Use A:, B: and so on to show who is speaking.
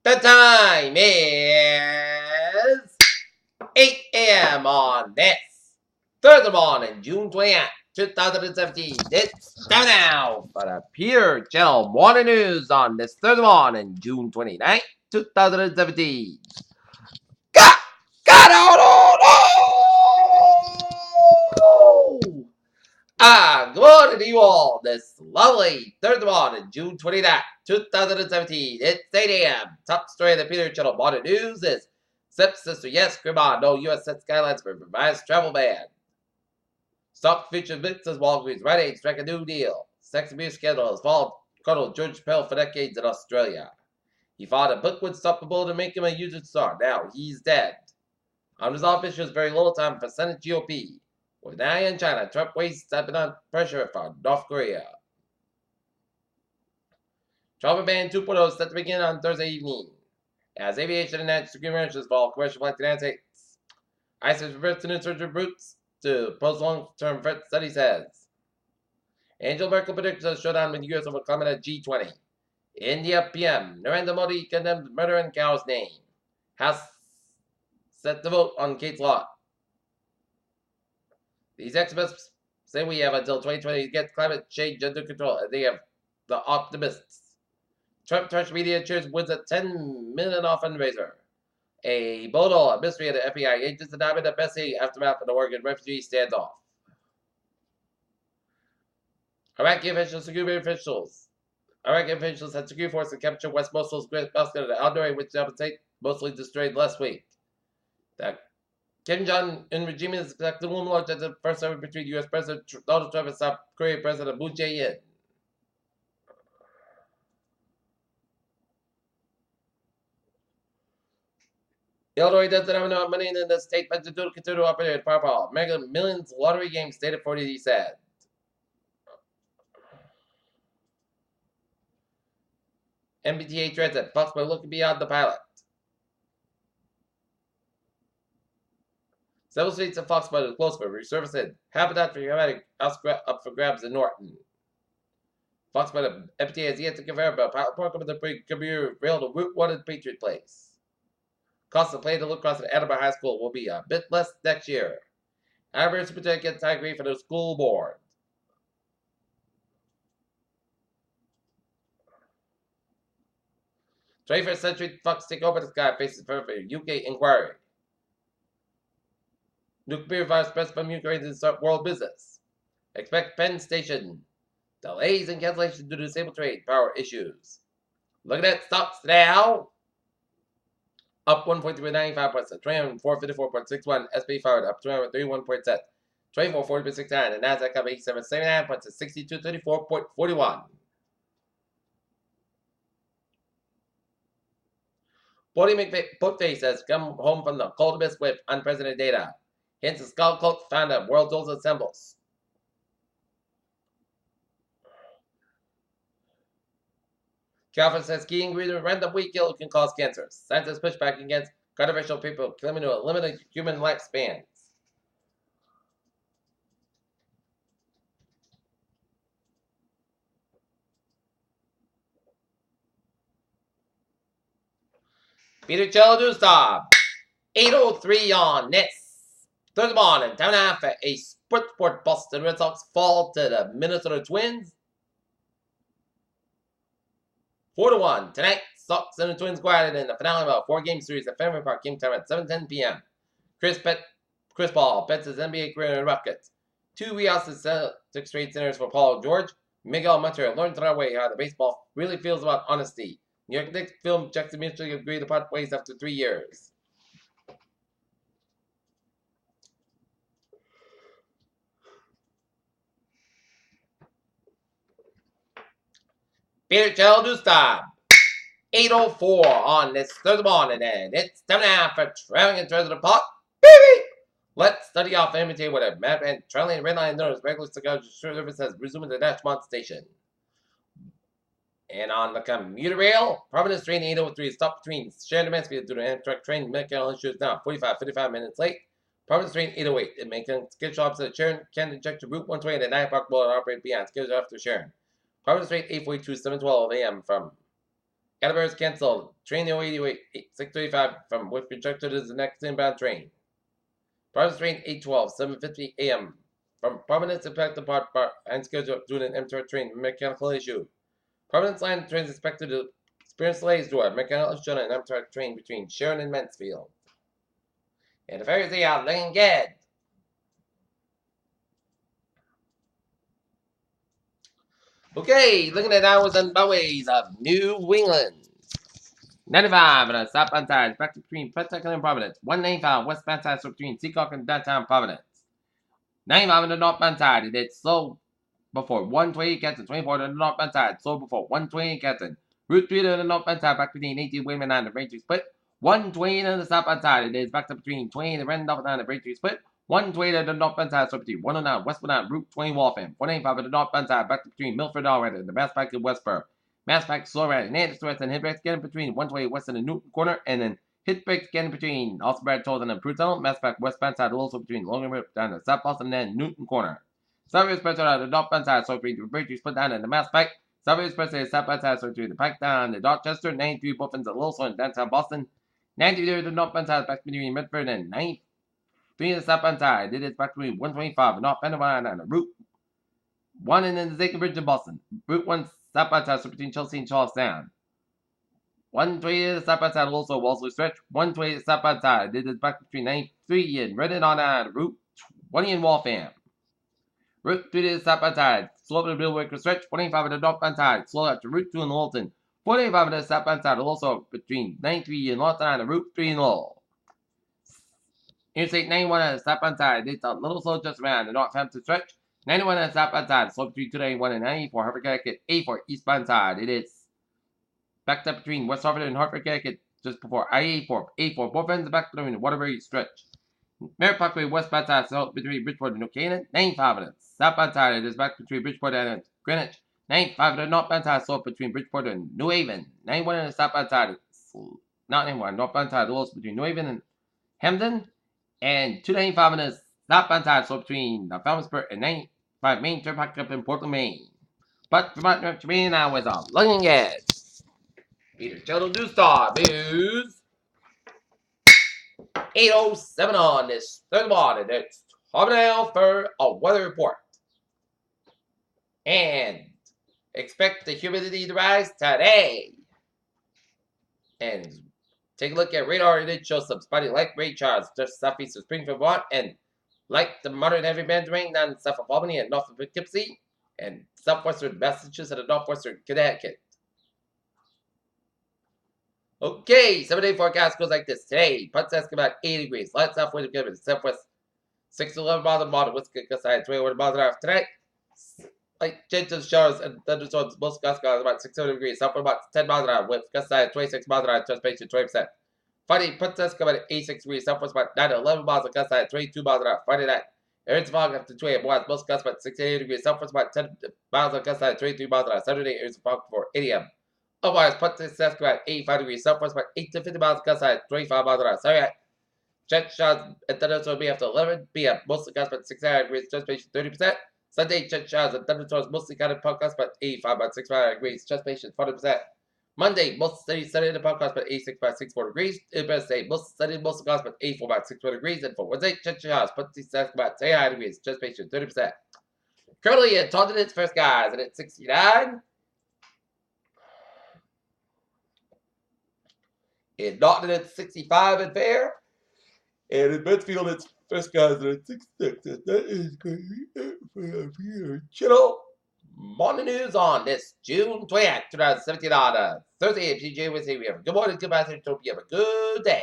A: The time is 8 a.m. on this Thursday morning, June 29th, 2017. It's time now for the Peter Channel Morning News on this Thursday morning, June 29th, 2017. Got out! Good morning to you all this lovely Thursday morning, June 29th, 2017. It's 8 a.m. Top story of the Peter Channel Morning News is Stepsister, yes, Grandma, no U.S. set skylines for revised travel ban. Stock features mixes Walgreens, Rite Aid strike a new deal. Sex abuse scandal has followed Colonel George Chappelle for decades in Australia. He thought a book would stop the bull to make him a YouTube star. Now he's dead. Unresolved issues, very little time for Senate GOP. With now in China, Trump wastes stepping on pressure from North Korea. Travel ban 2.0 is set to begin on Thursday evening, as aviation and national security measures fall commercial flights to the United States. ISIS reverts to insurgent routes to post long-term threat study says. Angela Merkel predicts a showdown with the U.S. over climate at G20. India PM, Narendra Modi condemns murder in cow's name. House set to vote on Kate's lot. These experts say we have until 2020 to get climate change under control, and they have the optimists. Trump Touch Media cheers wins a $10 million fundraiser. A Bodol, a mystery of the FBI agents indicted at Bessie aftermath of the Oregon refugee standoff. Iraqi officials had security forces capture West Mosul's great basket of the Al-Nuri, which the state mostly destroyed last week. The Kim Jong-un regime is expected to launch as the first ever between U.S. President Donald Trump and South Korean President Moon Jae-in. Illinois doesn't have enough money in the state budget to continue to operate at Powerball. Mega Millions lottery game stated 40, he said. MBTA Transit, Fox by looking beyond the pilot. Several streets in Foxborough are closed for resurfacing. Habitat for Humanity up for grabs in Norton. Foxborough MBTA has yet to confirm about pilot program to bring commuter rail to Route 1 and Patriot Place. Cost of play to look across at Attleboro High School will be a bit less next year. However, superintendent gets high grade for the school board. '21st Century Fox take over the sky faces further UK inquiry. Nuclear virus spreads from Ukraine to start world business. Expect Penn Station. Delays and cancellations due to disable trade power issues. Looking at stocks now. Up 1.395 points to 2454.61. SP forward up 231 points at 2440.69. And Nasdaq up 87.79 points to 6234.41. Bodie McFootface has come home from the cold abyss with unprecedented data. Hence, the skull cult found at world's oldest symbols. Calvin says key ingredient random wheat kill can cause cancer. Scientists push back against controversial people claiming to eliminate human lifespans. Peter Cello News Stop. 8:03 on this Thursday morning. Time now for a sport. Boston Red Sox fall to the Minnesota Twins. 4-1 tonight. Sox and the Twins go at it in the finale of a 4-game series at Fenway Park. Game time at 7:10 p.m. Chris Paul bets his NBA career in the Rockets. 2 Celtics 6 straight centers for Paul George. Miguel Montero learned the right way how the baseball really feels about honesty. New York Knicks film Jackson mutually agreed to part ways after 3 years. Peter Channel News Time. 8:04 on this Thursday morning, and it's time now for Traveling and Treasure Pot. Baby! Let's study off imitate with a map and traveling red line notice regular cigar service has resumed the Nashmont station. And on the commuter rail, Providence train 803 stopped between Sharon and Mansfield due to Amtrak train mechanical issues now 55 minutes late. Providence train 808 it making scheduled stops at Sharon can inject to Route 120 at 9 o'clock will operate beyond scheduled after Sharon. Providence train 842 7:12 a.m. from Edinburgh's cancelled. Train 088, 635 from with projected as the next inbound train. Providence train 812, 7:50 a.m. From Providence impacted part and schedule due to an MTR train mechanical issue. Providence line trains expected to experience delays due to a mechanical issue on an Amtrak train between Sharon and Mansfield. And the ferries out looking good. Okay, looking at hours and byways of New England. 95 and a southbound side, back between Pawtucket and Providence. 195 westbound side, so between Seacock and downtown Providence. 95 on the northbound side, it is slow before 120 Canton. 24 on the northbound side, slow before 120 Canton. Route 3 on the northbound side, back between 18 Wayman and the Braintree Split. 120 on the southbound side, it is back to between 20 and Randolph and the Braintree Split. 120 on the northbound side, so between 109 westbound Route 20 Waltham. 185 on the northbound side, back to between Milford and the Mass Pike and Westboro. Mass Pike, slow right, and Anderson West and hit brakes getting between 120 west and the Newton corner, and then hit brakes getting between also Brad Tolls and the Prude Tunnel. Mass Pike westbound side also between Logan River down to South Boston and then Newton corner. Southern Express out of the northbound side, so between the Braintree Split down in the Mass Pike. Southern Express is southbound side, so between the Pike down to Dorchester. 93 Buffins at Little in downtown Boston. 93 the northbound side, back between Medford and 93 the southbound side. It is back between 125 and North Vanderbilt and the Route 1 and then the Zachem Bridge in Boston. Route 1 southbound side, so between Chelsea and Charlestown. 120 the southbound side, also Walsley Stretch. 120 the southbound side. It is back between 93 and Reddit on Route 20 in Waltham. Route 3 to the southbound side, slow up to the Billwaker Stretch. 25 on the northbound side, slow up to Route 2 in Lowellton. 45 on the southbound side, also between 93 and Lawton and Route 3 in Lowell. Interstate 91 on the southbound side, it's a little slow just around the Northampton Stretch. 91 on the southbound side, slow between 291 and 94 Hartford, Connecticut. 84 eastbound side, it is backed up between West Hartford and Hartford, Connecticut, just before I-84. 84, both ends are back between the Waterbury Stretch. Merritt Parkway westbound side, south between Bridgeport and New Canaan. 95 on the southbound side, it is back between Bridgeport and Greenwich. 95 on the northbound side, south between Bridgeport and New Haven. 91 on the southbound side, not anymore. Northbound side, also between New Haven and Hamden. And 295 on the southbound side, so between Falmouthburg and 95 Main Turnpike up in Portland, Maine. But from North Maine now with a looking at Peter Channel News Star News. 8:07 on this third morning. It's time now for a weather report. And expect the humidity to rise today. And take a look at radar. It did show some spotty light rain showers just southeast of Springfield, Vermont, and light to moderate heavy band rain down south of Albany and north of Poughkeepsie, and southwestern Massachusetts and northwestern Connecticut. Okay, 7-day forecast goes like this. Today, Putsask about 80 degrees. Light south wind of southwest 6 to 11 miles an hour. West side 21 miles an hour. Tonight, light gentle showers and thunderstorms. Most gusts about 600 degrees. Southward about 10 miles an hour. With gust side 26 miles an hour. Transpiration 20%. Friday, Putsask about 86 degrees. Southwest about 9 to 11 miles. Gust side 22 miles an hour. Friday night, areas fog after 2 a.m. Most gusts about 68 degrees. Southwest about 10 miles. Gust side 23 miles an hour. Saturday, areas fog before 8 a.m. Otherwise, Putsask about 85 degrees. Southwest about 8 to 50 miles. Gust side 25 miles an hour. Sorry, jet showers at thunderstorms will be after 11 p.m. Mostly gusts about 69 degrees. Transpiration 30%. Sunday, jet showers and thunderstorms mostly kind of podcast about 85 about 65 degrees. Transpiration 40%. Monday, most sunny in the podcast about 86 about 64 degrees. Wednesday, most sunny, most gusts about 84 about 64 degrees. And for Wednesday, jet showers, Putsask about 79 degrees. Transpiration 30%. Currently at Taunton, it's first guys, and it's 69. In Norton, it's 65 and fair. And in Medfield, it's first guys, and it's 66. And that is going to be your channel. Morning news on this June 20th, 2017 on Thursday at PJ Wednesday. We have a good morning, good afternoon, hope you have a good day.